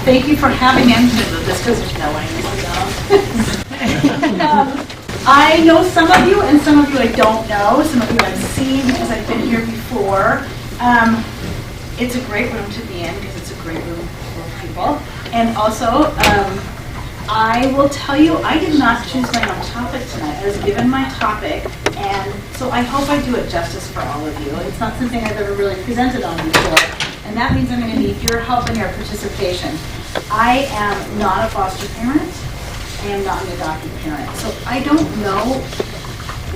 Thank you for having me. I'm going to move this because there's no way I know some of you, and some of you I don't know. Some of you I've seen because I've been here before. It's a great room to be in because it's a great room full of people. And also, I will tell you, I did not choose my own topic tonight. I was given my topic, and so I hope I do it justice for all of you. It's not something I've ever really presented on before, and that means I'm going to need your help and your participation. I am not a foster parent. I am not an adopted parent. So I don't know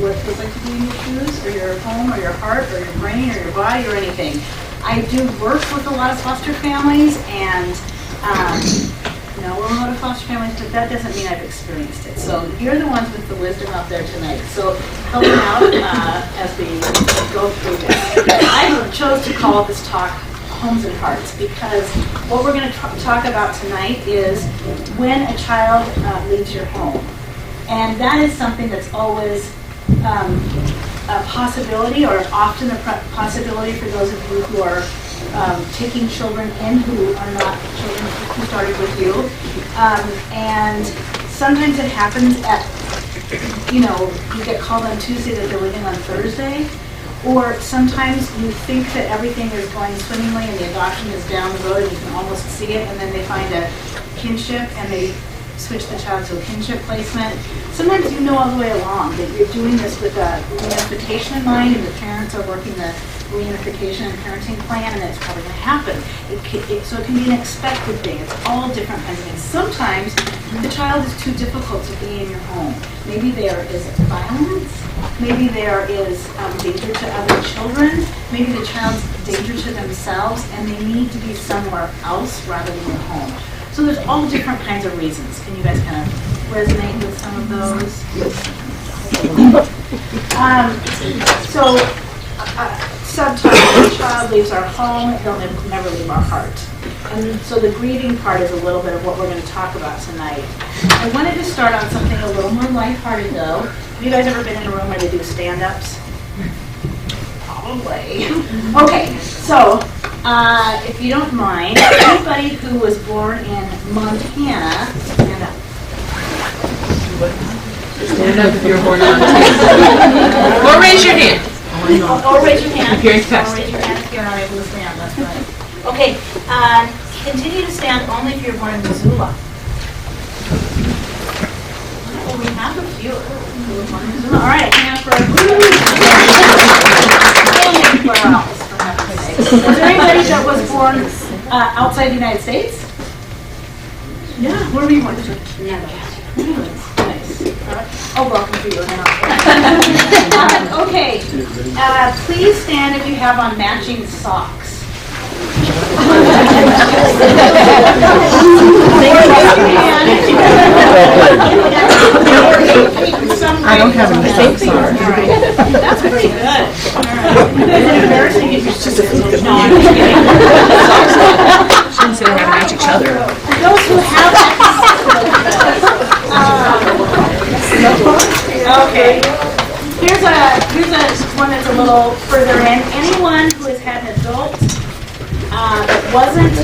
what it feels like to be in your shoes, or your home, or your heart, or your brain, or your body, or anything. I do work with a lot of foster families, and know a lot of foster families, but that doesn't mean I've experienced it. So you're the ones with the wisdom out there tonight. So help me out as we go through this. I chose to call this talk Homes and Hearts because what we're going to talk about tonight is when a child leaves your home. And that is something that's always a possibility, or often a possibility for those of you who are taking children in who are not children who started with you. And sometimes it happens at, you get called on Tuesday that they're leaving on Thursday. Or sometimes you think that everything is going swimmingly and the adoption is down the road and you can almost see it, and then they find a kinship and they switch the child to a kinship placement. Sometimes you know all the way along that you're doing this with a reunification in mind, and the parents are working the reunification and parenting plan, and it's probably going to happen. So it can be an expected thing. It's all different kinds of things. Sometimes the child is too difficult to be in your home. Maybe there is violence. Maybe there is danger to other children. Maybe the child's danger to themselves, and they need to be somewhere else rather than your home. So there's all different kinds of reasons. Can you guys kind of resonate with some of those? Sometimes when a child leaves our home, they'll never leave our heart. And so the grieving part is a little bit of what we're going to talk about tonight. I wanted to start on something a little more lighthearted, though. Have you guys ever been in a room where they do stand-ups? Probably. Okay, so if you don't mind, anybody who was born in Montana, stand up. Stand up if you're born in Montana. Or raise your hand. Or raise your hand. If you're infested. Or raise your hand if you're not able to stand, that's right. Okay, continue to stand only if you're born in Missoula. Well, we have a few who were born in Missoula. All right, hand for anywhere else, for heaven's sake. Is there anybody that was born outside the United States? Yeah, where were you born? Nice. Oh, welcome to you. Okay, please stand if you have on matching socks. I don't have any socks on. That's pretty good. All right. It's embarrassing if it's just a no, I'm just kidding. Shouldn't say they have to match each other. Those who have okay. Here's a one that's a little further in. Anyone who has had an adult that wasn't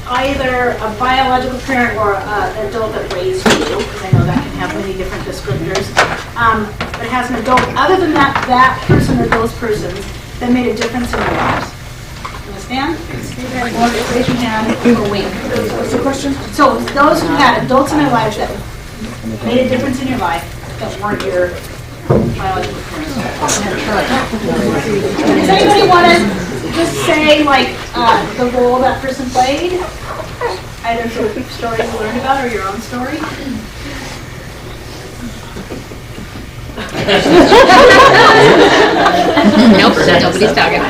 either a biological parent or an adult that raised you, because I know that can have many different descriptors, but has an adult other than that person or those persons that made a difference in your lives. Understand? Raise your hand or wink. What's the question? So those who had adults in their lives that made a difference in your life that weren't your biological parents. Does anybody want to just say like the role that person played? Either through a story you learned about or your own story? Nope, nobody's talking.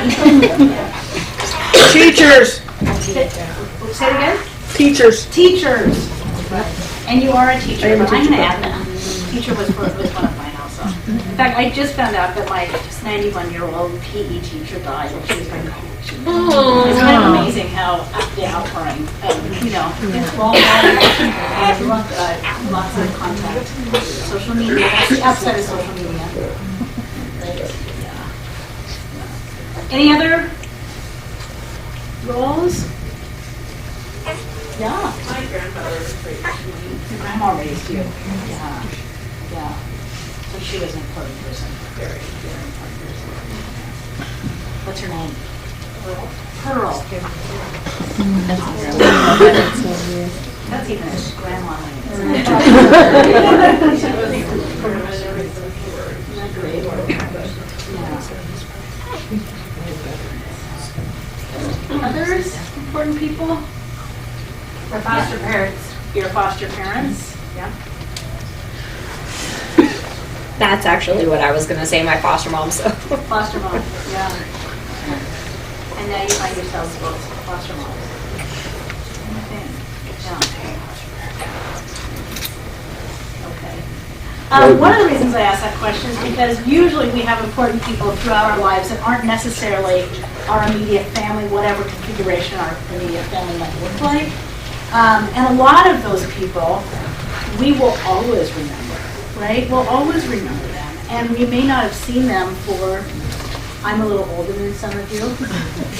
Teachers. Say it again? Teachers. Teachers. And you are a teacher, but I'm going to add that. Teacher was one of mine also. In fact, I just found out that my 91-year-old PE teacher died when she was my coach. It's kind of amazing how the outpouring, it's lots of contact. Social media, outside of social media. Right? Yeah. Any other roles? Yeah. My grandmother raised me. Your grandma raised you. Yeah. Yeah. So she was an important person. Very, very important person. What's her name? Pearl. That's even a grandma name. Isn't it? Yeah. Others important people? My foster parents. Your foster parents? Yeah. That's actually what I was going to say, my foster mom, so. Foster mom, yeah. And now you find yourselves both foster moms. Okay. One of the reasons I ask that question is because usually we have important people throughout our lives that aren't necessarily our immediate family, whatever configuration our immediate family might look like. And a lot of those people we will always remember, right? We'll always remember them. And we may not have seen them for, I'm a little older than some of you,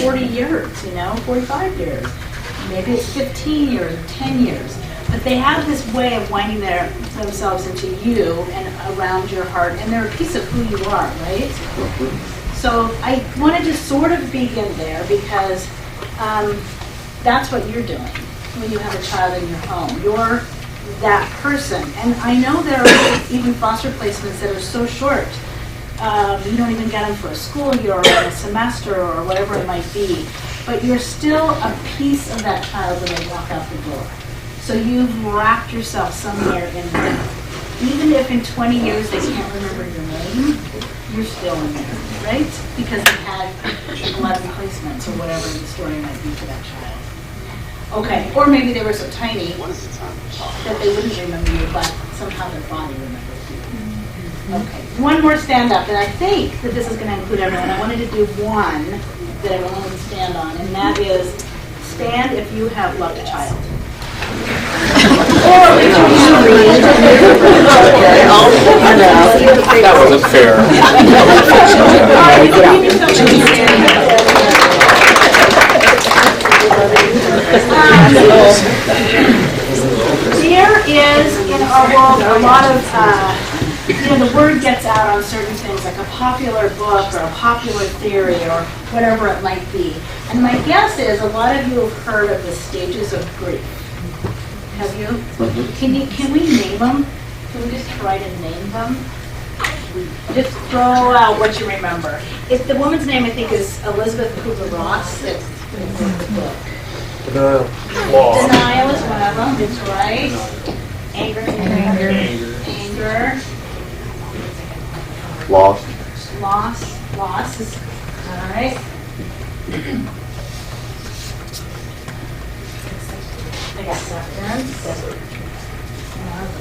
40 years, 45 years. Maybe it's 15 years or 10 years. But they have this way of winding themselves into you and around your heart, and they're a piece of who you are, right? So I wanted to sort of begin there because that's what you're doing when you have a child in your home. You're that person. And I know there are even foster placements that are so short. You don't even get them for a school year or a semester or whatever it might be. But you're still a piece of that child when they walk out the door. So you've wrapped yourself somewhere in there. Even if in 20 years they can't remember your name, you're still in there, right? Because you had 11 placements or whatever the story might be for that child. Okay, or maybe they were so tiny that they wouldn't remember you, but somehow their body remembers you. Okay, one more stand up, and I think that this is going to include everyone. I wanted to do one that everyone would stand on, and that is stand if you have loved a child. That wasn't fair. There is in our world a lot of, the word gets out on certain things, like a popular book or a popular theory or whatever it might be. And my guess is a lot of you have heard of the stages of grief. Have you? Mm-hmm. Can we name them? Can we just try to name them? Just throw out what you remember. The woman's name, I think, is Elizabeth Kubler-Ross. That's in the book. Denial is one of them. That's right. Anger. Loss is all right. I got acceptance. That's a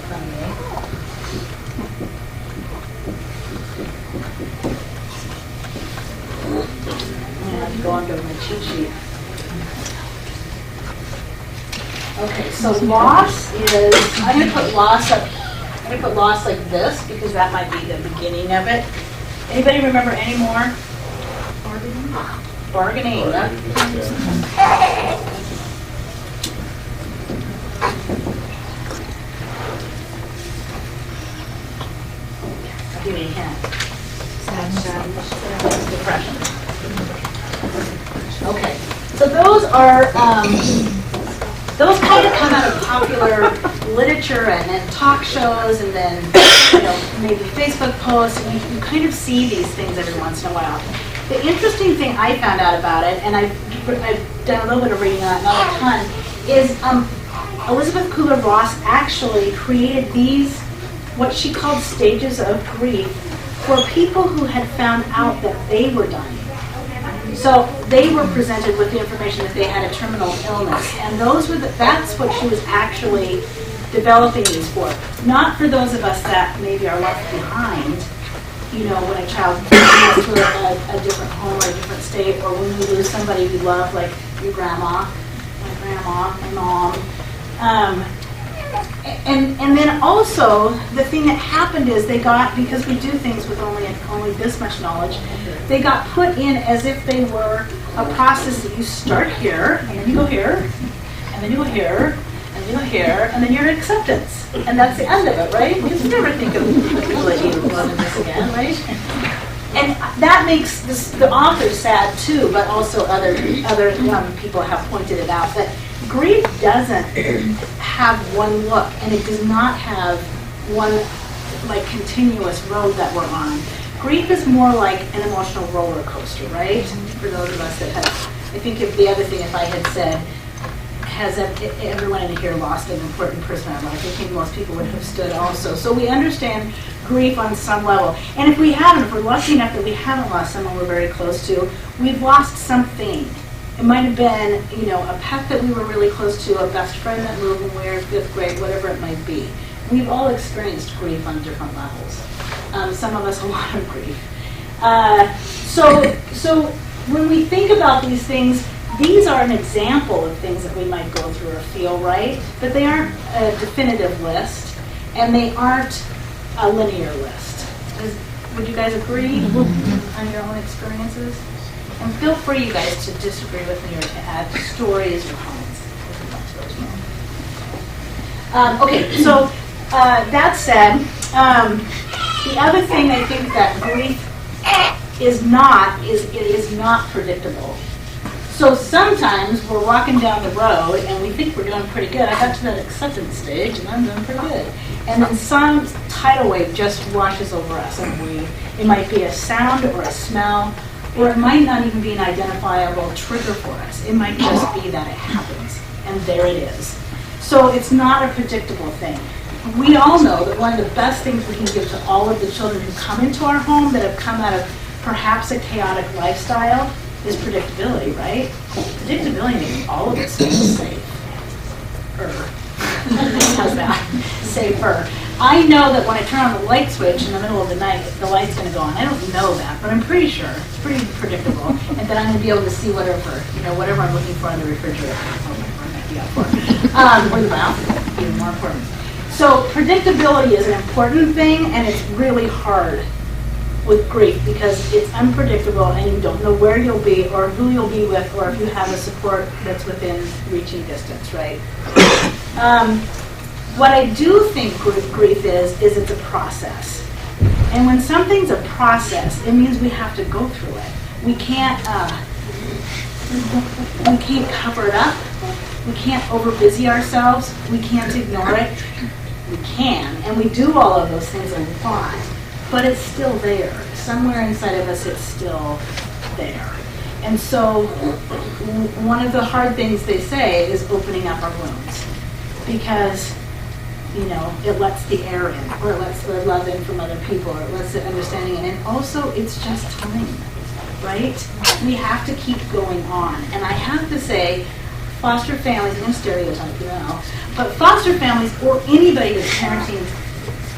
funny name. I'm going to have to go under my cheat sheet. Okay, so loss is, I'm going to put loss up, I'm going to put loss like this because that might be the beginning of it. Anybody remember any more? Bargaining. I'll give you a hint. Depression. Okay, so those are, those kind of come out of popular literature and talk shows and then, maybe Facebook posts, and you kind of see these things every once in a while. The interesting thing I found out about it, and I've done a little bit of reading on it, not a ton, is Elizabeth Kubler-Ross actually created these, what she called stages of grief, for people who had found out that they were dying. So they were presented with the information that they had a terminal illness, and that's what she was actually developing these for. Not for those of us that maybe are left behind, when a child moves to a different home or a different state, or when we lose somebody we love, like your grandma, my mom. And then also, the thing that happened is they got, because we do things with only this much knowledge, they got put in as if they were a process that you start here, and then you go here, and and then you'll hear, and then you'll hear, and then you're in acceptance. And that's the end of it, right? Because you never think of the people that you love in this again, right? And that makes the author sad too, but also other people have pointed it out, that grief doesn't have one look, and it does not have one like continuous road that we're on. Grief is more like an emotional roller coaster, right? For those of us that have, I think if the other thing, if I had said, has everyone in here lost an important person in their life, I think most people would have stood also. So we understand grief on some level. And if we haven't, if we're lucky enough that we haven't lost someone we're very close to, we've lost something. It might have been, a pet that we were really close to, a best friend that moved when we were in 5th grade, whatever it might be. We've all experienced grief on different levels. Some of us a lot of grief. So when we think about these things, these are an example of things that we might go through or feel, right? But they aren't a definitive list, and they aren't a linear list. Would you guys agree on your own experiences? And feel free, you guys, to disagree with me or to add stories or comments. Okay, so that said, the other thing I think that grief is not predictable. So sometimes we're walking down the road and we think we're doing pretty good. I got to that acceptance stage and I'm doing pretty good. And then some tidal wave just washes over us, and it might be a sound or a smell, or it might not even be an identifiable trigger for us. It might just be that it happens, and there it is. So it's not a predictable thing. We all know that one of the best things we can give to all of the children who come into our home that have come out of perhaps a chaotic lifestyle is predictability, right? Predictability makes all of us feel safe. How's that? Safer. I know that when I turn on the light switch in the middle of the night, the light's going to go on. I don't know that, but I'm pretty sure. It's pretty predictable. And then I'm going to be able to see whatever I'm looking for in the refrigerator. Or the bathroom, even more important. So predictability is an important thing, and it's really hard with grief because it's unpredictable and you don't know where you'll be or who you'll be with or if you have a support that's within reaching distance, right? What I do think grief is it's a process. And when something's a process, it means we have to go through it. We can't cover it up. We can't overbusy ourselves. We can't ignore it. We can, and we do all of those things a lot, but it's still there. Somewhere inside of us, it's still there. And so one of the hard things they say is opening up our wounds, because it lets the air in, or it lets the love in from other people, or it lets the understanding in. And also, it's just time, right? We have to keep going on. And I have to say, foster families, I'm going to stereotype now, but foster families or anybody that's parenting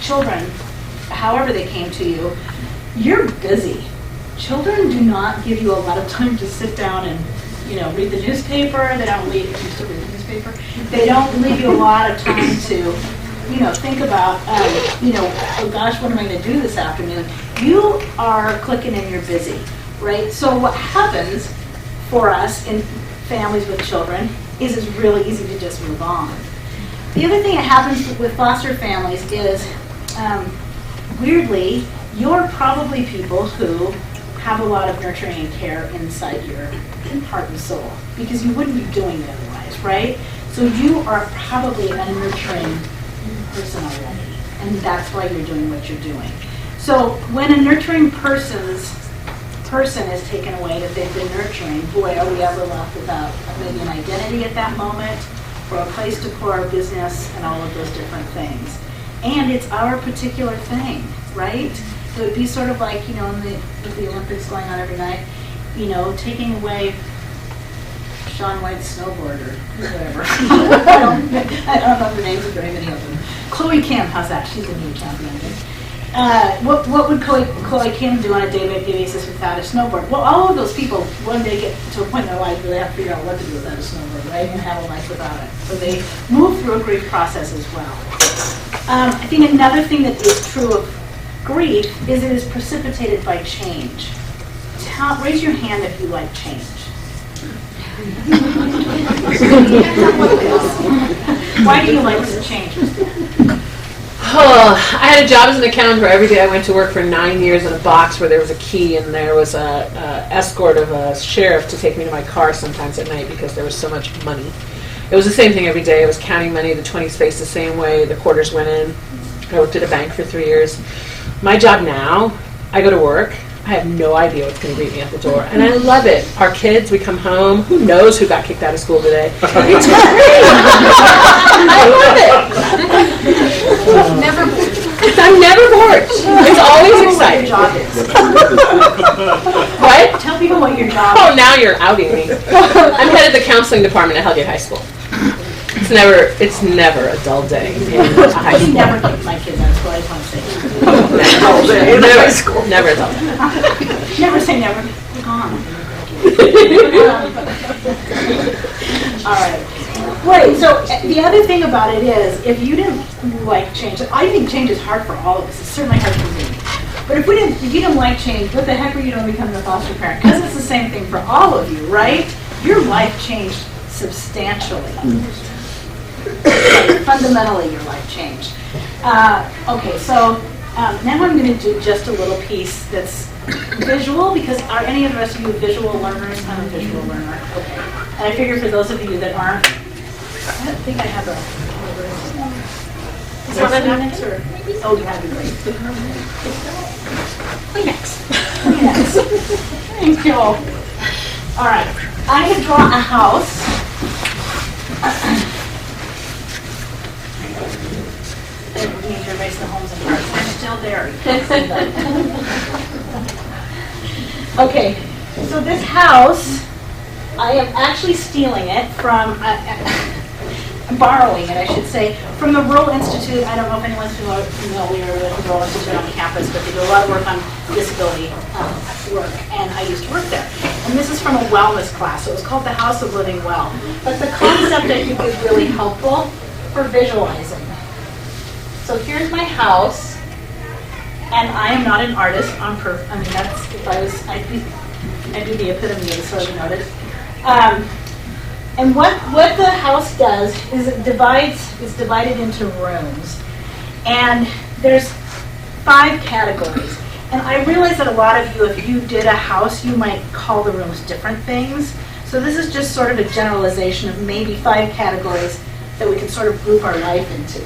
children, however they came to you, you're busy. Children do not give you a lot of time to sit down and read the newspaper. They don't leave you still read the newspaper. They don't leave you a lot of time to think about oh gosh, what am I going to do this afternoon? You are clicking and you're busy, right? So what happens for us in families with children is it's really easy to just move on. The other thing that happens with foster families is, weirdly, you're probably people who have a lot of nurturing and care inside your heart and soul, because you wouldn't be doing it otherwise, right? So you are probably a nurturing person already, and that's why you're doing what you're doing. So when a nurturing person is taken away that they've been nurturing, boy, are we ever left without maybe an identity at that moment, or a place to pour our business, and all of those different things. And it's our particular thing, right? It would be sort of like, with the Olympics going on every night, taking away Shaun White's snowboard or whatever. I don't know the names of very many of them. Chloe Kim, how's that? She's a new champion. What would Chloe Kim do on a day-by-day basis without a snowboard? Well, all of those people one day get to a point in their life where they have to figure out what to do without a snowboard, right? And have a life without it. So they move through a grief process as well. I think another thing that is true of grief is it is precipitated by change. Raise your hand if you like change. Why do you like to change? Oh, I had a job as an accountant where every day I went to work for 9 years in a box where there was a key and there was a escort of a sheriff to take me to my car sometimes at night because there was so much money. It was the same thing every day. I was counting money, the 20s faced the same way, the quarters went in. I worked at a bank for 3 years. My job now, I go to work, I have no idea what's going to greet me at the door, and I love it. Our kids, we come home, who knows who got kicked out of school today? It's great. I love it. Never. I'm never bored. It's always exciting. Job is. What? Tell people what your job Oh, now you're outing me. I'm head of the counseling department at Hellgate High School. It's never a dull day in a high is. school. Never kicked my kids out of school, I just want to say. Never a dull day. Never say never. You're gone. All right. Right, so the other thing about it is, if you didn't like change, I think change is hard for all of us. It's certainly hard for me. But if you didn't like change, what the heck were you doing becoming a foster parent? Because it's the same thing for all of you, right? Your life changed substantially. Fundamentally, your life changed. Okay, so now I'm going to do just a little piece that's visual, because are any of the rest of you visual learners? I'm a visual learner. Okay. And I figure for those of you that aren't, I think I have a. Is there Kleenex or? Oh, that'd be great. Kleenex. Kleenex. Thank you. All right. I'm going to draw a house. That means you're based the homes and parts. They're still there. You can't see them. Okay. So this house, I am actually stealing it from, borrowing it, I should say, from the Rural Institute. I don't know if anyone's familiar with the Rural Institute on campus, but they do a lot of work on disability work, and I used to work there. And this is from a wellness class, so it was called The House of Living Well. But the concept, I think, is really helpful for visualizing. So here's my house, and I am not an artist on purpose. I mean, that's, if I was, I'd do the epitome of the sort of notice. And what the house does is it's divided into rooms. And there's 5 categories. And I realize that a lot of you, if you did a house, you might call the rooms different things. So this is just sort of a generalization of maybe 5 categories that we can sort of group our life into.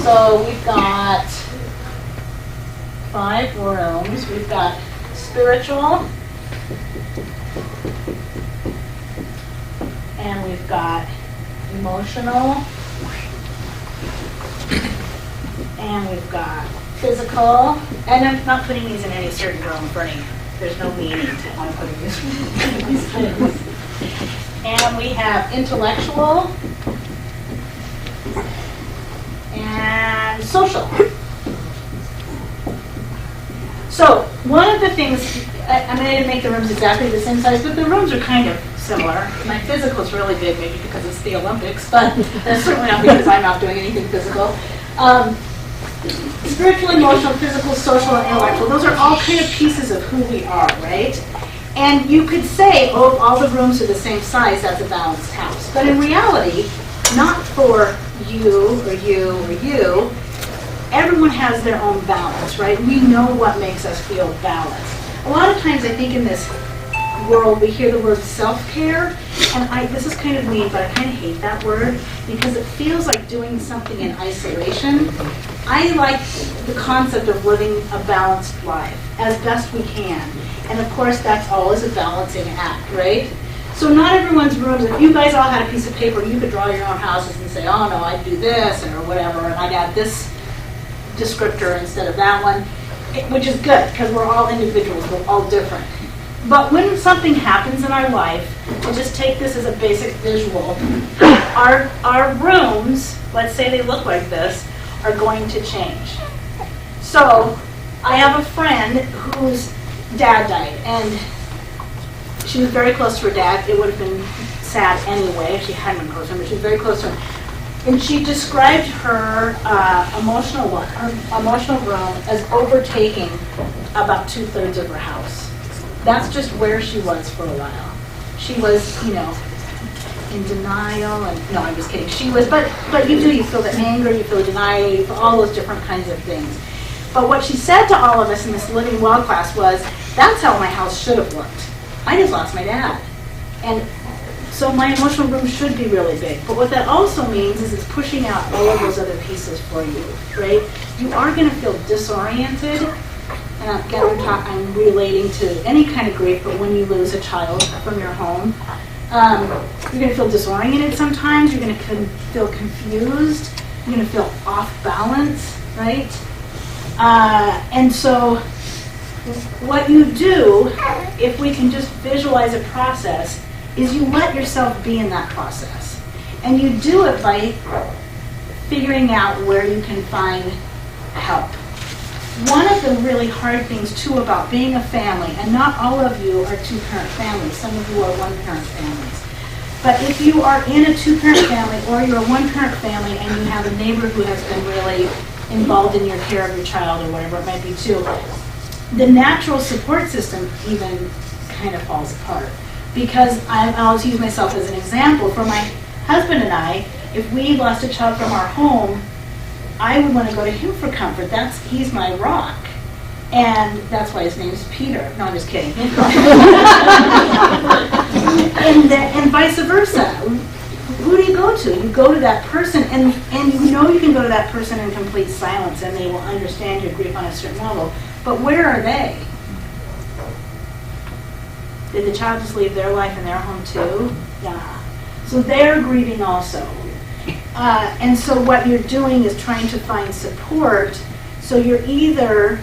So we've got 5 rooms. We've got spiritual. And we've got emotional, and we've got physical, and I'm not putting these in any certain room for any, there's no meaning to I'm putting these things. And we have intellectual and social. So one of the things, I'm going to make the rooms exactly the same size, but the rooms are kind of similar. My physical is really big, maybe because it's the Olympics, but that's certainly not because I'm not doing anything physical. Spiritual, emotional, physical, social, and intellectual, those are all kind of pieces of who we are, right? And you could say, oh, all the rooms are the same size, that's a balanced house. But in reality, not for you or you or you, everyone has their own balance, right? We know what makes us feel balanced. A lot of times I think in this world we hear the word self-care, and this is kind of mean, but I kind of hate that word because it feels like doing something in isolation. I like the concept of living a balanced life as best we can. And of course that's always a balancing act, right? So not everyone's rooms, if you guys all had a piece of paper, you could draw your own houses and say, oh no, I'd do this or whatever, and I'd add this descriptor instead of that one, which is good because we're all individuals, we're all different. But when something happens in our life, and just take this as a basic visual, our rooms, let's say they look like this, are going to change. So I have a friend whose dad died, and she was very close to her dad. It would have been sad anyway if she hadn't been close to him, but she was very close to him. And she described her emotional room as overtaking about 2/3 of her house. That's just where she was for a while. she was, in denial, and no, I'm just kidding. She was, but you feel the anger, you feel the denial, you feel all those different kinds of things. But what she said to all of us in this Living Well class was, that's how my house should have looked. I just lost my dad. And so my emotional room should be really big. But what that also means is it's pushing out all of those other pieces for you, right? You are going to feel disoriented. And again, I'm relating to any kind of grief, but when you lose a child from your home, you're going to feel disoriented sometimes. You're going to feel confused. You're going to feel off balance, right? And so what you do, if we can just visualize a process, is you let yourself be in that process. And you do it by figuring out where you can find help. One of the really hard things, too, about being a family, and not all of you are two-parent families, some of you are one-parent families, but if you are in a two-parent family or you're a one-parent family and you have a neighbor who has been really involved in your care of your child or whatever it might be, too, the natural support system even kind of falls apart. Because I'll use myself as an example. For my husband and I, if we lost a child from our home, I would want to go to him for comfort. He's my rock. And that's why his name's Peter. No, I'm just kidding. and vice versa. Who do you go to? You go to that person, and you can go to that person in complete silence, and they will understand your grief on a certain level. But where are they? Did the child just leave their life in their home too? Yeah. So they're grieving also. And so what you're doing is trying to find support. So you're either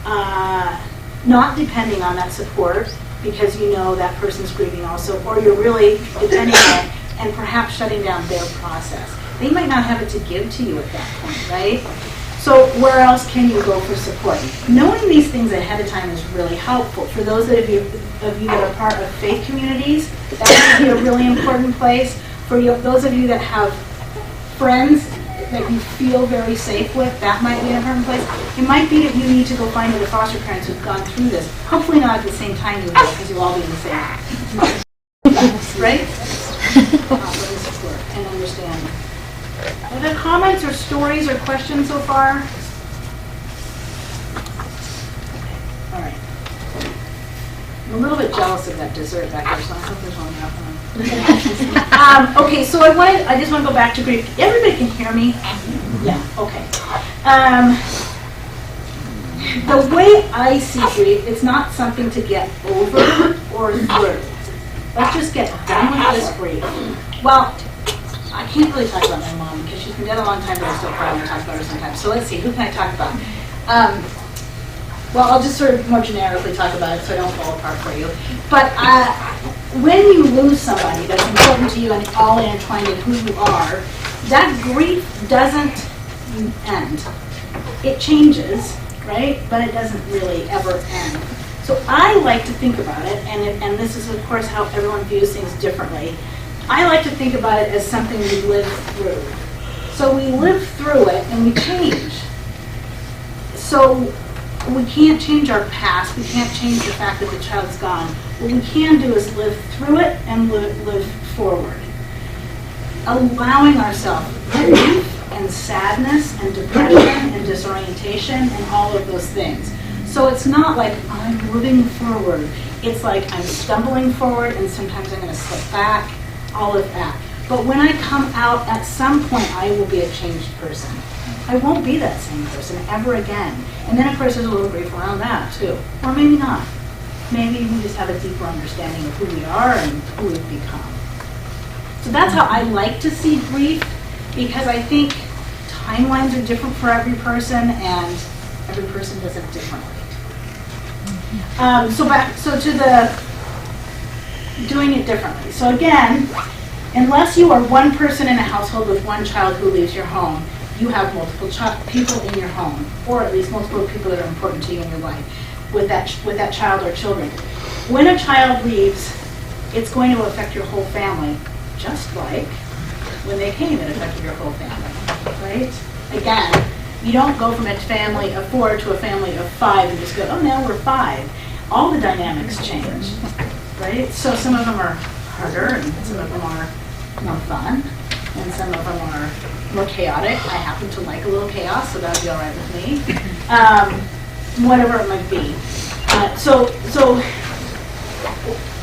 not depending on that support because you know that person's grieving also, or you're really depending on it and perhaps shutting down their process. They might not have it to give to you at that point, right? So where else can you go for support? Knowing these things ahead of time is really helpful. For those of you that are part of faith communities, that would be a really important place. For those of you that have friends that you feel very safe with, that might be an important place. It might be that you need to go find other foster parents who've gone through this. Hopefully not at the same time you will, because you'll all be in the same. Right? Support and understanding. Are there comments or stories or questions so far? Okay. All right. I'm a little bit jealous of that dessert back there, so I hope there's only enough one. Okay, so I just want to go back to grief. Everybody can hear me? Yeah, okay. The way I see grief, it's not something to get over or through. Let's just get done with this grief. Well, I can't really talk about my mom because she's been dead a long time, but I still probably want to talk about her sometimes. So let's see, who can I talk about? Well, I'll just sort of more generically talk about it so I don't fall apart for you. But when you lose somebody that's important to you and all intertwined in who you are, that grief doesn't end. It changes, right? But it doesn't really ever end. So I like to think about it, and this is, of course, how everyone views things differently. I like to think about it as something we live through. So we live through it and we change. So we can't change our past. We can't change the fact that the child's gone. What we can do is live through it and live forward. Allowing ourselves grief and sadness and depression and disorientation and all of those things. So it's not like I'm moving forward. It's like I'm stumbling forward and sometimes I'm going to slip back, all of that. But when I come out, at some point I will be a changed person. I won't be that same person ever again. And then of course there's a little grief around that too. Or maybe not. Maybe we just have a deeper understanding of who we are and who we've become. So that's how I like to see grief, because I think timelines are different for every person and every person does it differently. So to the doing it differently. So again, unless you are one person in a household with one child who leaves your home, you have multiple people in your home, or at least multiple people that are important to you in your life with that child or children. When a child leaves, it's going to affect your whole family, just like when they came, it affected your whole family, right? Again, you don't go from a family of 4 to a family of 5 and just go, oh, now we're 5. All the dynamics change, right? So some of them are harder, and some of them are more fun, and some of them are more chaotic. I happen to like a little chaos, so that would be all right with me. Whatever it might be. So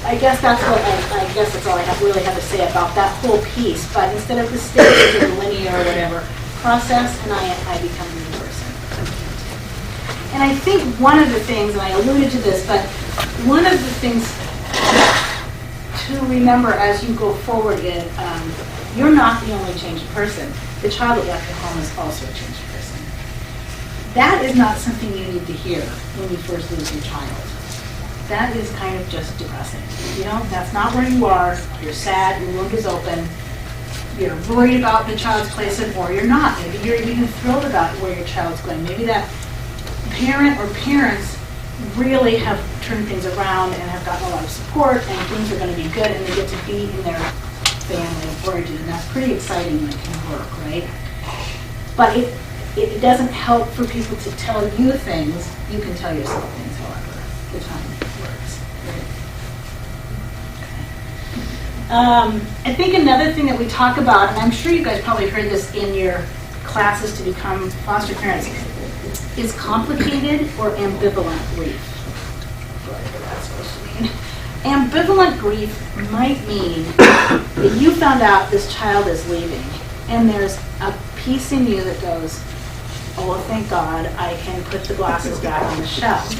I guess that's what I guess that's all I really have to say about that whole piece. But instead of the stages or the linear or whatever process, and I become a new person. And I think one of the things, and I alluded to this, but one of the things to remember as you go forward is you're not the only changed person. The child that left your home is also a changed person. That is not something you need to hear when you first lose your child. That is kind of just depressing. You know, that's not where you are. You're sad, your wound is open. You're worried about the child's place, or you're not. Maybe you're even thrilled about where your child's going. Maybe that parent or parents really have turned things around and have gotten a lot of support, and things are going to be good, and they get to be in their family of origin. And that's pretty exciting when it can work, right? But it doesn't help for people to tell you things. You can tell yourself things, however, the time works. I think another thing that we talk about, and I'm sure you guys probably heard this in your classes to become foster parents, is complicated or ambivalent grief. Whatever that's supposed to mean. Ambivalent grief might mean that you found out this child is leaving, and there's a piece in you that goes, oh, thank God, I can put the glasses back on the shelf.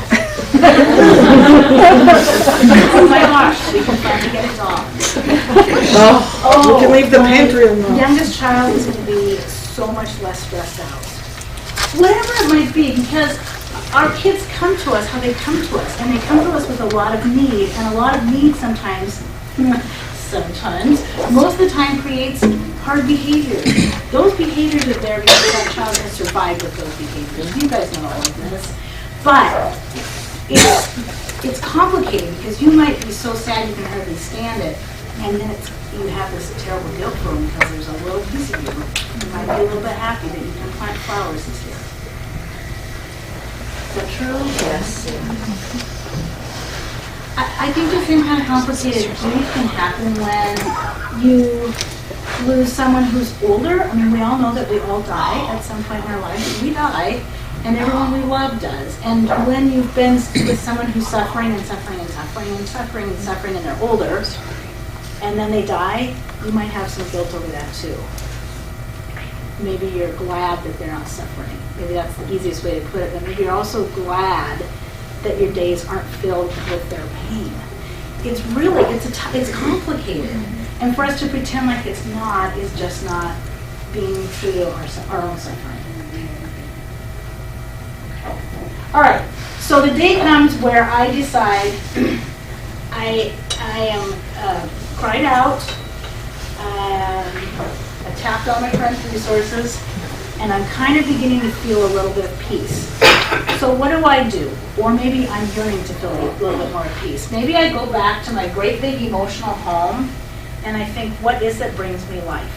Oh my gosh, we can finally get a dog. We can leave the pantry alone. Youngest child is going to be so much less stressed out. Whatever it might be, because our kids come to us how they come to us, and they come to us with a lot of need, and a lot of need sometimes, most of the time creates hard behaviors. Those behaviors are there because that child has survived with those behaviors. You guys know all of this. But it's complicated because you might be so sad you can hardly stand it, and then you have this terrible guilt for them because there's a little piece of you. You might be a little bit happy that you can plant flowers this year. Is that true? Yes. I think the same kind of complicated grief can happen when you lose someone who's older. I mean, we all know that we all die at some point in our lives. We die, and everyone we love does. And when you've been with someone who's suffering and suffering and suffering and suffering and suffering, and they're older, and then they die, you might have some guilt over that too. Maybe you're glad that they're not suffering. Maybe that's the easiest way to put it. But maybe you're also glad that your days aren't filled with their pain. It's really, it's complicated. And for us to pretend like it's not is just not being true to our own suffering. All right, so the day comes where I decide I am cried out, I tapped all my friends' resources, and I'm kind of beginning to feel a little bit of peace. So what do? Or maybe I'm yearning to feel a little bit more peace. Maybe I go back to my great big emotional home and I think, what is that brings me life?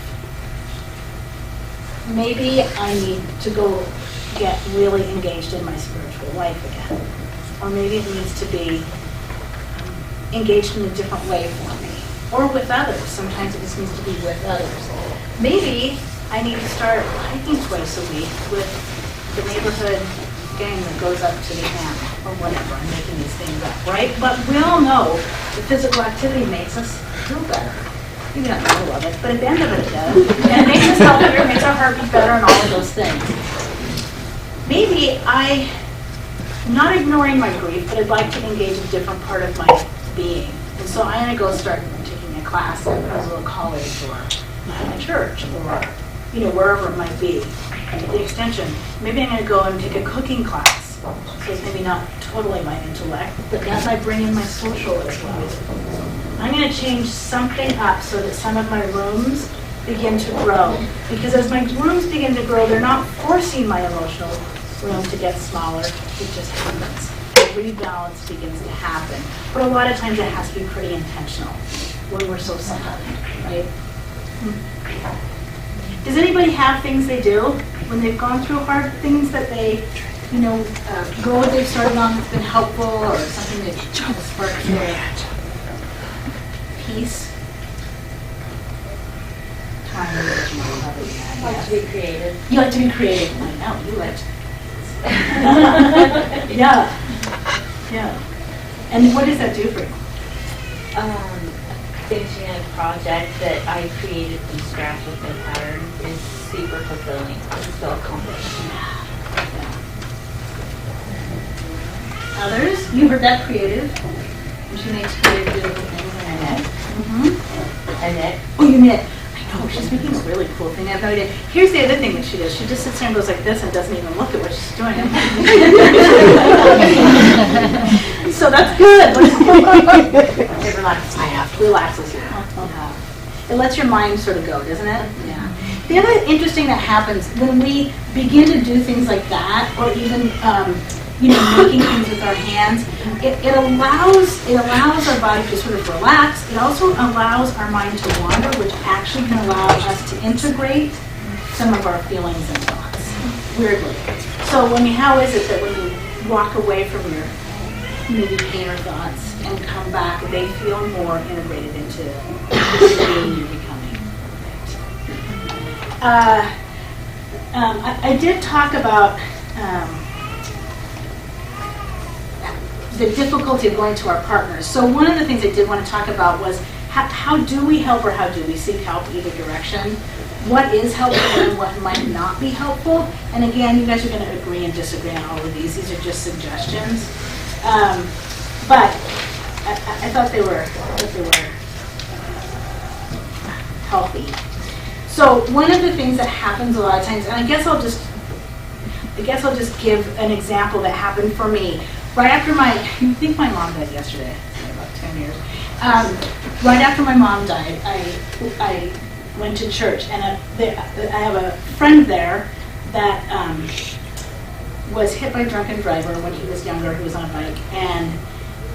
Maybe I need to go get really engaged in my spiritual life again. Or maybe it needs to be engaged in a different way for me. Or with others. Sometimes it just needs to be with others. Maybe I need to start hiking twice a week with the neighborhood gang that goes up to the camp or whatever. I'm making these things up, right? But we all know that physical activity makes us feel better. Maybe not the middle of it, but at the end of it does. And it makes us healthier, makes our heart beat better, and all of those things. Maybe I'm not ignoring my grief, but I'd like to engage a different part of my being. And so I'm going to go start taking a class at a little college or at a church or wherever it might be. And the extension, maybe I'm going to go and take a cooking class. So it's maybe not totally my intellect, but that might bring in my social as well. I'm going to change something up so that some of my rooms begin to grow. Because as my rooms begin to grow, they're not forcing my emotional room to get smaller. It just happens. A rebalance begins to happen. But a lot of times it has to be pretty intentional when we're so sad, right? Does anybody have things they do when they've gone through hard things that they, goal they've started on that's been helpful or something that sparks their peace? Time to get your mind other than that, Like yes. to be creative. You like to be creative. I know, you like to. Yeah. Yeah. And what does that do for you? Finishing a project that I created from scratch with no pattern is super fulfilling. I just feel accomplished. Others? You heard that, creative. And she makes creative, beautiful things in her head. I knit. Oh, you knit. I know, she's making a really cool thing. I have no idea. Here's the other thing that she does. She just sits there and goes like this and doesn't even look at what she's doing. So that's good. It relaxes me. Relaxes you. It lets your mind sort of go, doesn't it? Yeah. The other interesting that happens when we begin to do things like that, or even making things with our hands, it allows our body to sort of relax. It also allows our mind to wander, which actually can allow us to integrate some of our feelings and thoughts. Weirdly. So how is it that when you walk away from your maybe pain or thoughts and come back, they feel more integrated into the being you're becoming? I did talk about the difficulty of going to our partners. So one of the things I did want to talk about was how do we help or how do we seek help either direction? What is helpful and what might not be helpful? And again, you guys are going to agree and disagree on all of these. These are just suggestions. But I thought they were healthy. So one of the things that happens a lot of times, and I guess I'll just give an example that happened for me. Right after I think my mom died yesterday, about 10 years. Right after my mom died, I went to church, and I have a friend there that was hit by a drunken driver when he was younger. He was on a bike, and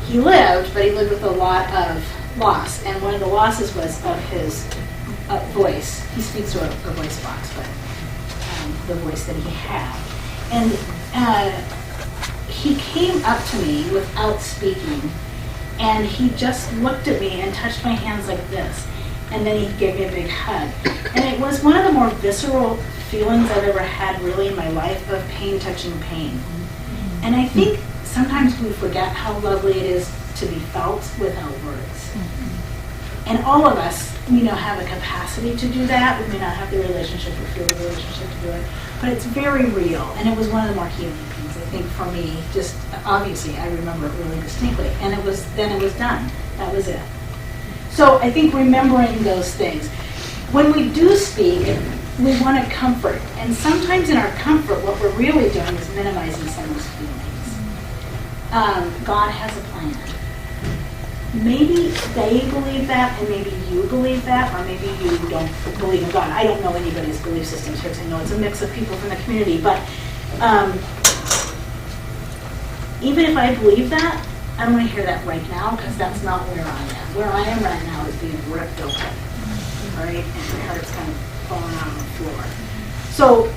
he lived, but he lived with a lot of loss. And one of the losses was of his voice. He speaks to a voice box, but the voice that he had. And he came up to me without speaking, and he just looked at me and touched my hands like this. And then he gave me a big hug. And it was one of the more visceral feelings I've ever had really in my life, of pain touching pain. And I think sometimes we forget how lovely it is to be felt without words. And all of us, have a capacity to do that. We may not have the relationship or feel the relationship to do it, but it's very real. And it was one of the more healing things, I think, for me. Just obviously, I remember it really distinctly. And it was done. That was it. So I think remembering those things. When we do speak, we want to comfort. And sometimes in our comfort, what we're really doing is minimizing some of those feelings. God has a plan. Maybe they believe that, and maybe you believe that, or maybe you don't believe in God. I don't know anybody's belief systems here, because I know it's a mix of people from the community. But even if I believe that, I don't want to hear that right now, because that's not where I am. Where I am right now is being ripped open, right? And my heart's kind of falling out on the floor. So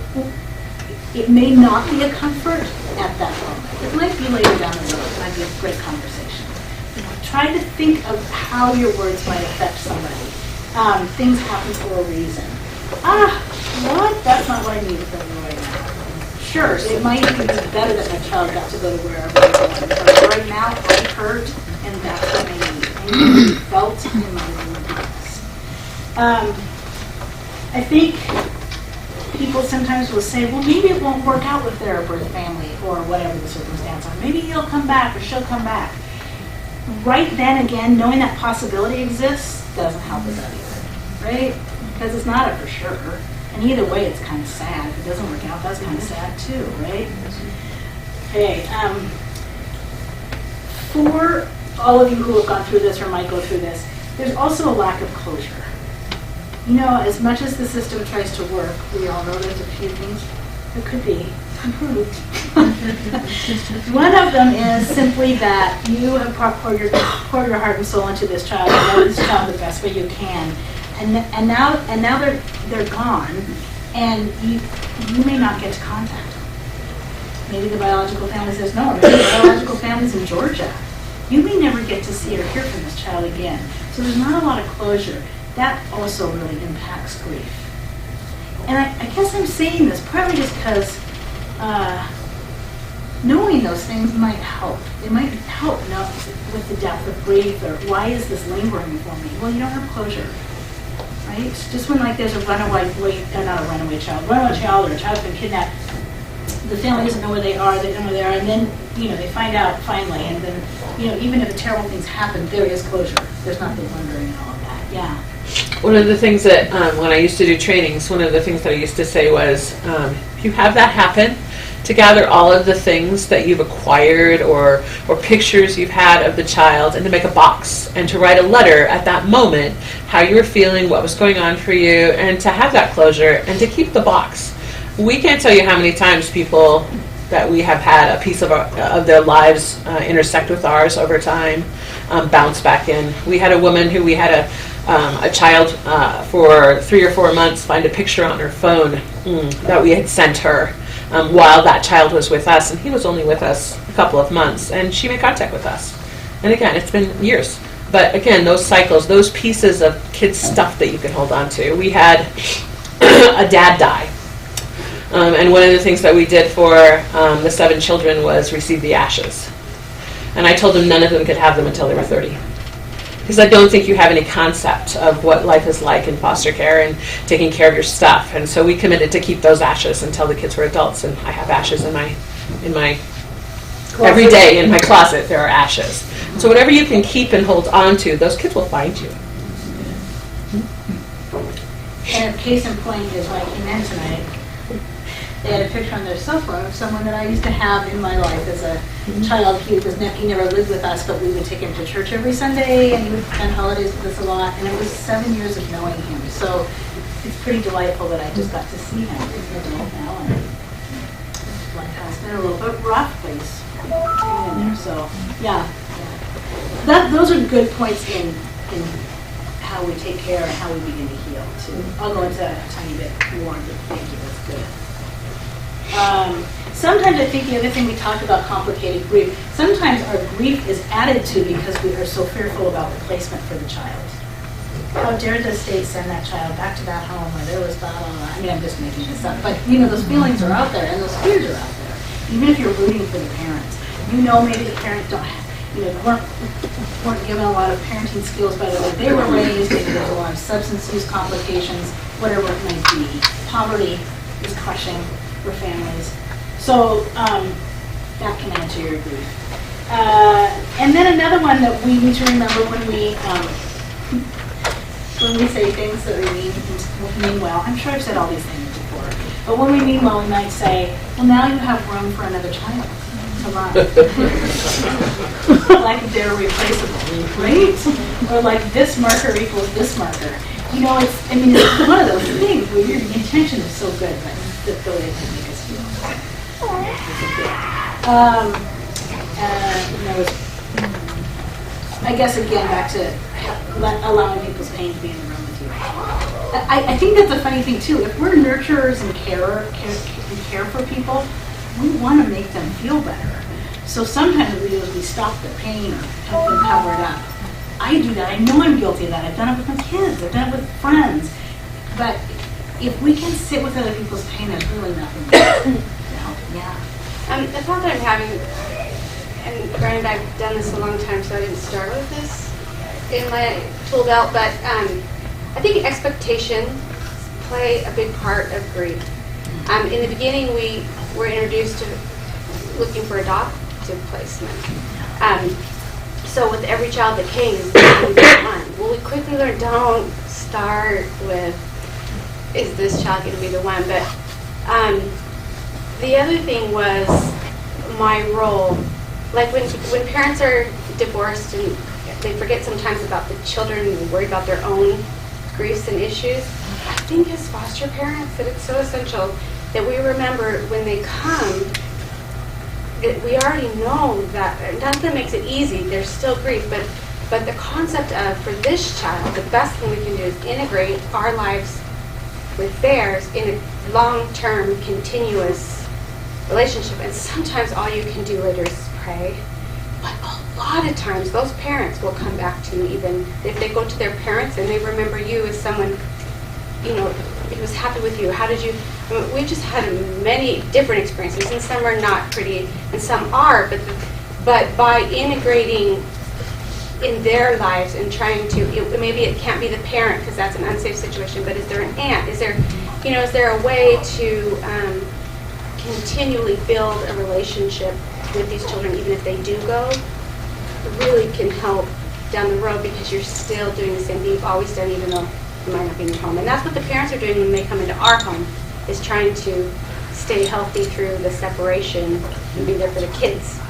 it may not be a comfort at that moment. It might be later down the road. It might be a great conversation. Try to think of how your words might affect somebody. Things happen for a reason. What? That's not what I need from you right now. Sure, it might even be better that my child got to go to wherever they're going. But right now, I'm hurt, and that's what I need. I need to be felt in my loneliness. I think people sometimes will say, well, maybe it won't work out with their birth family, or whatever the circumstance are. Maybe he'll come back, or she'll come back. Right then, again, knowing that possibility exists doesn't help us out either, right? Because it's not a for sure. And either way, it's kind of sad. If it doesn't work out, that's kind of sad too, right? Okay. For all of you who have gone through this or might go through this, there's also a lack of closure. As much as the system tries to work, we all know there's a few things that could be improved. One of them is simply that you have poured your heart and soul into this child, and love this child the best way you can, and now they're gone, and you may not get to contact them. Maybe the biological family says no. Maybe the biological family's in Georgia, you may never get to see or hear from this child again. So there's not a lot of closure. That also really impacts grief. And I guess I'm saying this partly just because knowing those things might help. They might help know with the depth of grief, or why is this lingering for me? Well, you don't have closure, right? Just when like there's a not a runaway child or a child's been kidnapped, the family doesn't know where they are, they don't know where they are, and then, they find out finally, and then, even if the terrible things happen, there is closure. There's not the wondering and all of that, yeah. One of the things that, when I used to do trainings, one of the things that I used to say was, if you have that happen, to gather all of the things that you've acquired or pictures you've had of the child, and to make a box and to write a letter at that moment, how you were feeling, what was going on for you, and to have that closure and to keep the box. We can't tell you how many times people that we have had a piece of their lives intersect with ours over time, bounce back in. We had a woman who we had a child for 3 or 4 months find a picture on her phone that we had sent her while that child was with us, and he was only with us a couple of months, and she made contact with us. And again, it's been years. But again, those cycles, those pieces of kids' stuff that you can hold on to. We had a dad die. And one of the things that we did for the 7 children was receive the ashes. And I told them none of them could have them until they were 30. Because I don't think you have any concept of what life is like in foster care and taking care of your stuff. And so we committed to keep those ashes until the kids were adults. And I have ashes in my every day in my closet there are ashes. So whatever you can keep and hold on to, those kids will find you. And a case in point is when I came in tonight, they had a picture on their cell phone of someone that I used to have in my life as a child. He never lived with us, but we would take him to church every Sunday, and he would spend holidays with us a lot. And it was 7 years of knowing him. So it's pretty delightful that I just got to see him. He's an adult now, and it's been a little bit rough place in there. So yeah. Those are good points in how we take care and how we begin to heal too. I'll go into a tiny bit more, but thank you. That's good. Sometimes I think the other thing we talked about, complicated grief, sometimes our grief is added to because we are so fearful about the placement for the child. How dare the state send that child back to that home where there was blah, blah, blah. I mean, I'm just making this up. But, those feelings are out there and those fears are out there. Even if you're rooting for the parents. Maybe the parents don't have, weren't given a lot of parenting skills by the way they were raised. Maybe there's a lot of substance use complications, whatever it might be. Poverty is crushing for families. So that can add to your grief. And then another one that we need to remember when we say things that we mean well. I'm sure I've said all these things before. But when we mean well, we might say, well, now you have room for another child to run. Like they're replaceable, right? Or like this marker equals this marker. It's one of those things where your intention is so good, but the way it can make us feel. I guess again back to allowing people's pain to be in the room with you. I think that's a funny thing too. If we're nurturers and care for people, we want to make them feel better. So sometimes what we do is we stop the pain or help them cover it up. I do that. I know I'm guilty of that. I've done it with my kids. I've done it with friends. But if we can sit with other people's pain, there's really nothing to help. Yeah. The thought that I'm having, and granted I've done this a long time, so I didn't start with this in my tool belt, but I think expectations play a big part of grief. In the beginning, we were introduced to looking for adoptive placement. So with every child that came, well, we quickly learned, don't start with, is this child going to be the one? But the other thing was my role. Like when parents are divorced and they forget sometimes about the children and worry about their own griefs and issues, I think as foster parents that it's so essential that we remember when they come that we already know that, not that makes it easy, there's still grief, but the concept of, for this child, the best thing we can do is integrate our lives with theirs in a long-term, continuous relationship. And sometimes all you can do later is pray. But lot of times those parents will come back to you, even if they go to their parents and they remember you as someone, you know, who was happy with you. How did you, I mean, we've just had many different experiences, and some are not pretty and some are, but by integrating in their lives and trying to, maybe it can't be the parent because that's an unsafe situation, but is there an aunt? Is there, you know, is there a way to continually build a relationship with these children, even if they do go? It really can help down the road because you're still doing the same thing you've always done, even though you might not be in your home. And that's what the parents are doing when they come into our home, is trying to stay healthy through the separation and be there for the kids,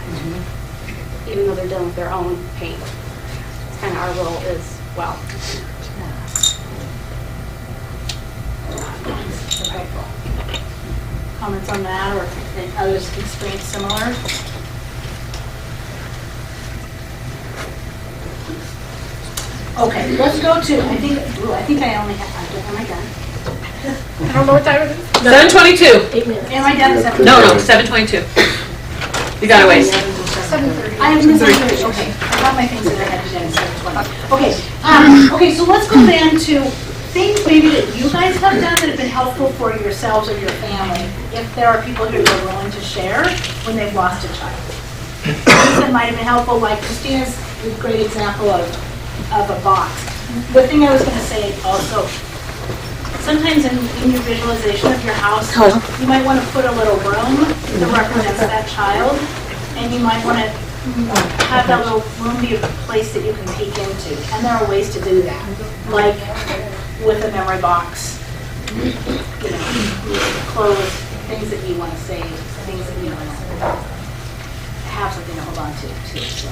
even though they're dealing with their own pain. It's kind of our role as well. Comments on that, or if others experience similar? Okay, let's go to, I think I only have, am I done? I don't know what time it is. 7:22. 8 minutes. Am I done at 7? No, 7:22. You got a ways. 7:30. I have missed it. Okay, I got my things that I had to do at 7:20. Okay, okay, so let's go then to things maybe that you guys have done that have been helpful for yourselves or your family, if there are people who are willing to share when they've lost a child. Things that might have been helpful, like Christina's a great example of a box. The thing I was going to say also, sometimes in your visualization of your house, you might want to put a little room that represents that child, and you might want to have that little room be a place that you can peek into. And there are ways to do that, like with a memory box, you know, clothes, things that you want to save, things that you want to have something to hold on to too. So.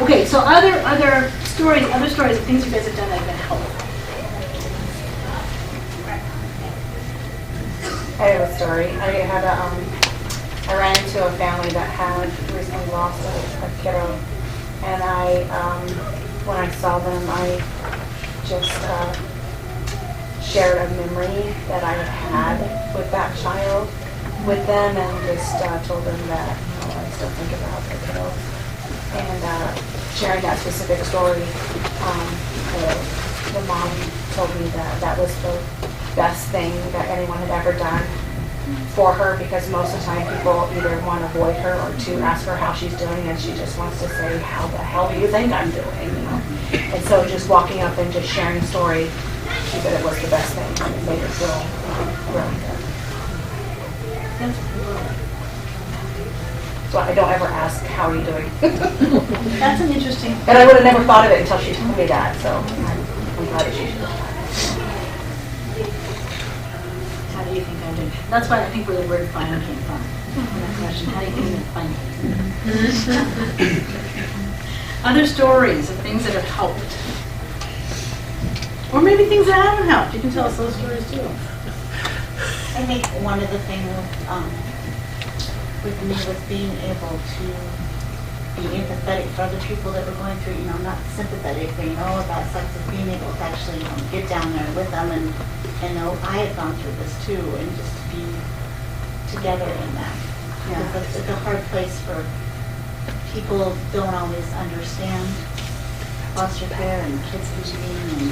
Okay, so other stories of things you guys have done that have been helpful. I have a story. I ran into a family that had recently lost a kiddo, and when I saw them, I just shared a memory that I had with that child with them, and just told them that I still think about the kiddo. And sharing that specific story, the mom told me that that was the best thing that anyone had ever done for her, because most of the time people either want to avoid her or to ask her how she's doing, and she just wants to say, how the hell do you think I'm doing? You know? And so just walking up and just sharing a story, she said it was the best thing, and it made her feel really good. So I don't ever ask, how are you doing? That's an interesting. And I would have never thought of it until she told me that, so I'm glad that she did that. How do you think I'm doing? That's why I think where the word fine came from. That question, how do you think I'm fine? Other stories of things that have helped. Or maybe things that haven't helped. You can tell us those stories too. I think one of the things with me was being able to be empathetic for other people that were going through, not sympathetic, but about something, being able to actually get down there with them and know I had gone through this too, and just to be together in that. Yeah. Because it's a hard place for people don't always understand foster care and kids leaving, and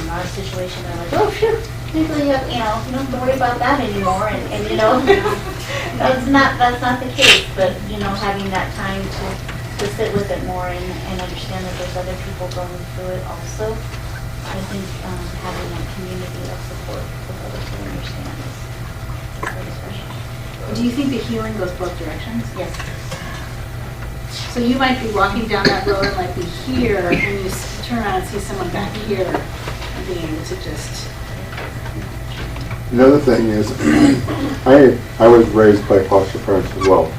in our situation they're like, oh shoot, people you don't have to worry about that anymore, and that's not the case, but having that time to sit with it more and understand that there's other people going through it also. I think having that community of support with others who understand is very special. Do you think the healing goes both directions? Yes. So you might be walking down that road and like be here, and you turn around and see someone back here, and being able to just. Another thing is, I was raised by foster parents as well,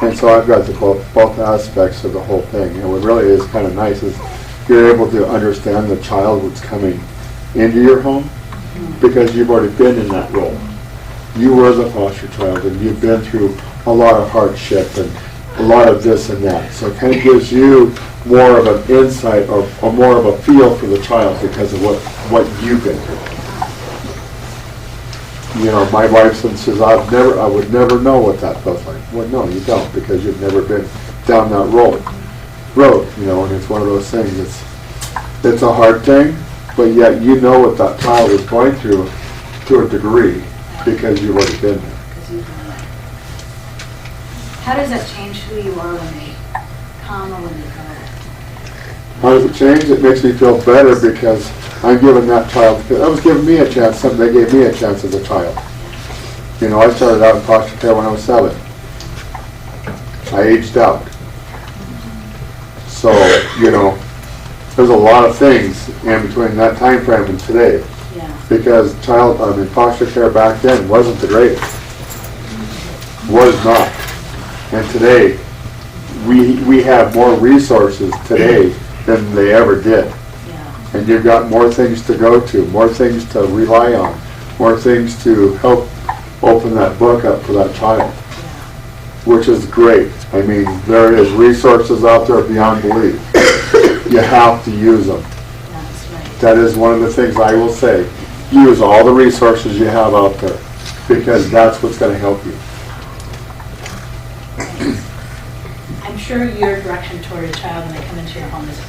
and so I've got both aspects of the whole thing. And what really is kind of nice is you're able to understand the child that's coming into your home because you've already been in that role. You were the foster child, and you've been through a lot of hardship and a lot of this and that. So it kind of gives you more of an insight or more of a feel for the child because of what you've been through. My wife says, I would never know what that feels like. Well, no, you don't, because you've never been down that road. road, you know, and it's one of those things. It's a hard thing, but yet you know what that child is going through to a degree because you've already been there. How does that change who you are when they come or when they go? How does it change? It makes me feel better because I'm giving that child, that was giving me a chance, something they gave me a chance as a child. You know, I started out in foster care when I was 7. I aged out. So, you know, there's a lot of things in between that time frame and today. Yeah. Because foster care back then wasn't the greatest. Was not. And today, we have more resources today than they ever did. Yeah. And you've got more things to go to, more things to rely on, more things to help open that book up for that child, which is great. I mean, there is resources out there beyond belief. You have to use them. That's right. That is one of the things I will say. Use all the resources you have out there because that's what's going to help you. I'm sure your direction toward a child when they come into your home is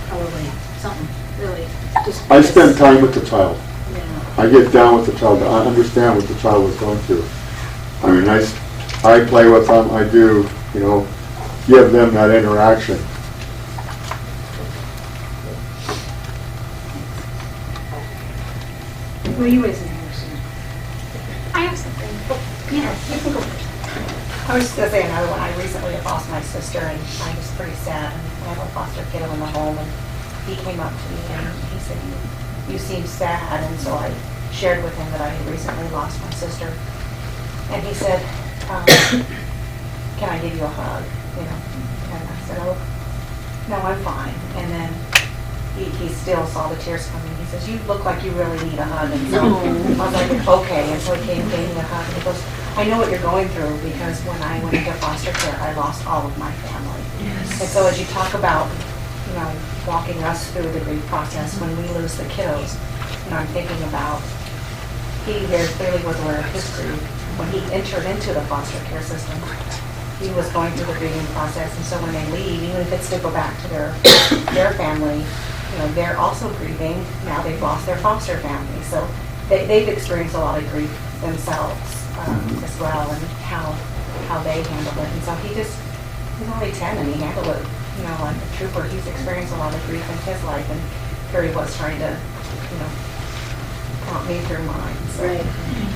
probably something really just. I spend time with the child. Yeah. I get down with the child. I understand what the child was going through. I mean, I play with them. I do, you know, give them that interaction. Well, you raising your hand. I have something. Yes, you can go first. I was just gonna say another one. I recently lost my sister, and I was pretty sad. And I have a foster kid in the home, and he came up to me and he said, "You seem sad." And so I shared with him that I had recently lost my sister, and he said, "Can I give you a hug?" You know, and I said, "Oh, no, I'm fine." And then he still saw the tears coming. He says, "You look like you really need a hug." And so I was like, "Okay." And so he came and gave me a hug. And he goes, "I know what you're going through because when I went into foster care, I lost all of my family." Yes. And so as you talk about, you know, walking us through the grief process when we lose the kiddos, you know, I'm thinking about he very clearly was aware of his grief when he entered into the foster care system. He was going through the grieving process, and so when they leave, even if it's to go back to their family, you know, they're also grieving. Now they've lost their foster family, so they've experienced a lot of grief themselves as well, and how they handle it. And so he's only 10, and he handled it, you know, like a trooper. He's experienced a lot of grief in his life, and here he was trying to, you know, prompt me through mine. So. Right.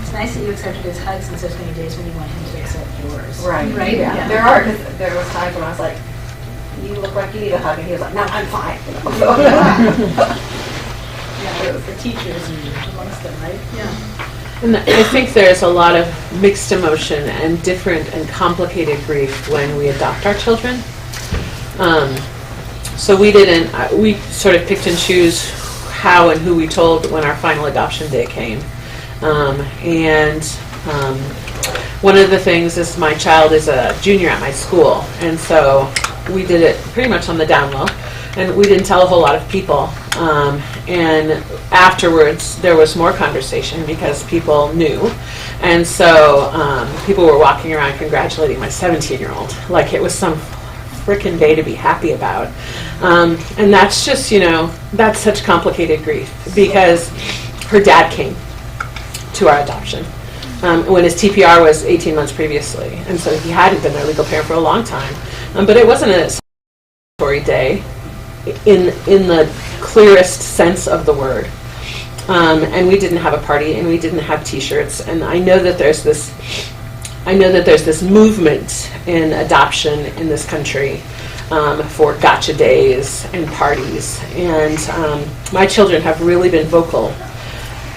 It's nice that you accepted his hug since there's many days when you want him to accept yours. Right. Right? Yeah. There was times when I was like, "You look like you need a hug," and he was like, "No, I'm fine." You know? Yeah, it was the teachers and amongst them, right? Yeah. And I think there's a lot of mixed emotion and different and complicated grief when we adopt our children. So we sort of picked and choose how and who we told when our final adoption day came. One of the things is my child is a junior at my school, and so we did it pretty much on the down low, and we didn't tell a whole lot of people. And afterwards, there was more conversation because people knew, and so people were walking around congratulating my 17-year-old like it was some frickin' day to be happy about. And that's just, you know, that's such complicated grief because her dad came to our adoption when his TPR was 18 months previously, and so he hadn't been their legal parent for a long time. But it wasn't a celebratory day in the clearest sense of the word. And we didn't have a party, and we didn't have T-shirts. And I know that there's this movement in adoption in this country for gotcha days and parties. And my children have really been vocal,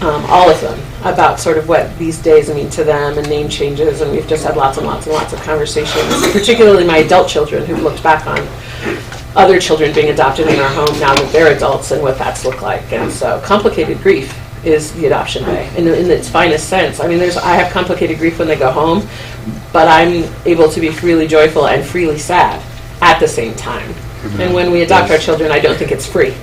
all of them, about sort of what these days mean to them and name changes. And we've just had lots and lots and lots of conversations, particularly my adult children who've looked back on other children being adopted in our home now that they're adults and what that's looked like. And so complicated grief is the adoption day in its finest sense. I mean, I have complicated grief when they go home, but I'm able to be freely joyful and freely sad at the same time. And when we adopt our children, I don't think it's free.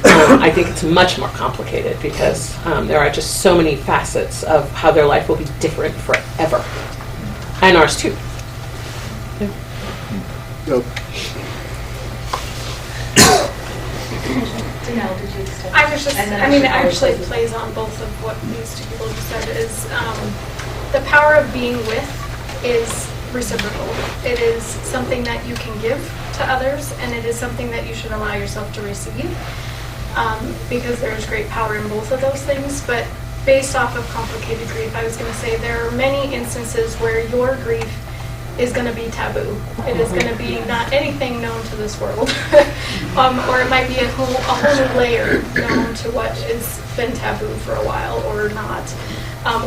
I think it's much more complicated because there are just so many facets of how their life will be different forever. And ours too. Yep. Janelle, did you say? I was just, And then I mean, it should probably actually close plays on both of what these two people just said, is the power of being with is reciprocal. It is something that you can give to others, and it is something that you should allow yourself to receive, because there's great power in both of those things. But based off of complicated grief, I was going to say there are many instances where your grief is going to be taboo. It is going to be not anything known to this world, or it might be a whole new layer known to what has been taboo for a while or not,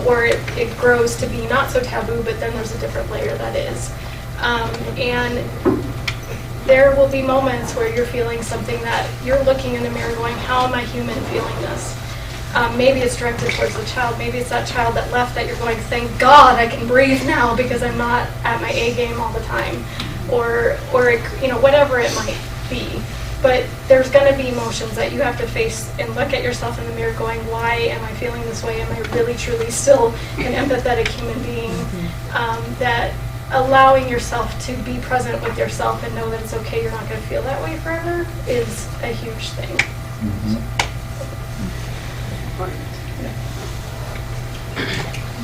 or it grows to be not so taboo, but then there's a different layer that is. And there will be moments where you're feeling something that you're looking in the mirror going, how am I human feeling this? Maybe it's directed towards the child. Maybe it's that child that left that you're going, thank God I can breathe now because I'm not at my A game all the time. Or it, whatever it might be. But there's going to be emotions that you have to face and look at yourself in the mirror going, why am I feeling this way? Am I really, truly still an empathetic human being? That allowing yourself to be present with yourself and know that it's okay, you're not going to feel that way forever, is a huge thing.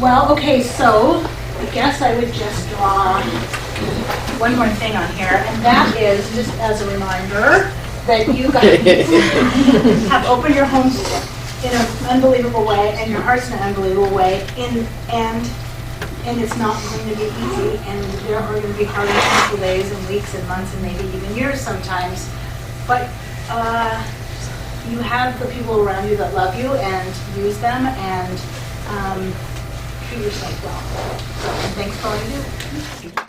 Well, okay, so I guess I would just draw one more thing on here, and that is just as a reminder that you guys have opened your homes in an unbelievable way, and your hearts in an unbelievable way, and it's not going to be easy, and there are going to be hard and painful days and weeks and months and maybe even years sometimes, but you have the people around you that love you, and use them, and treat yourself well. So, thanks for all you do.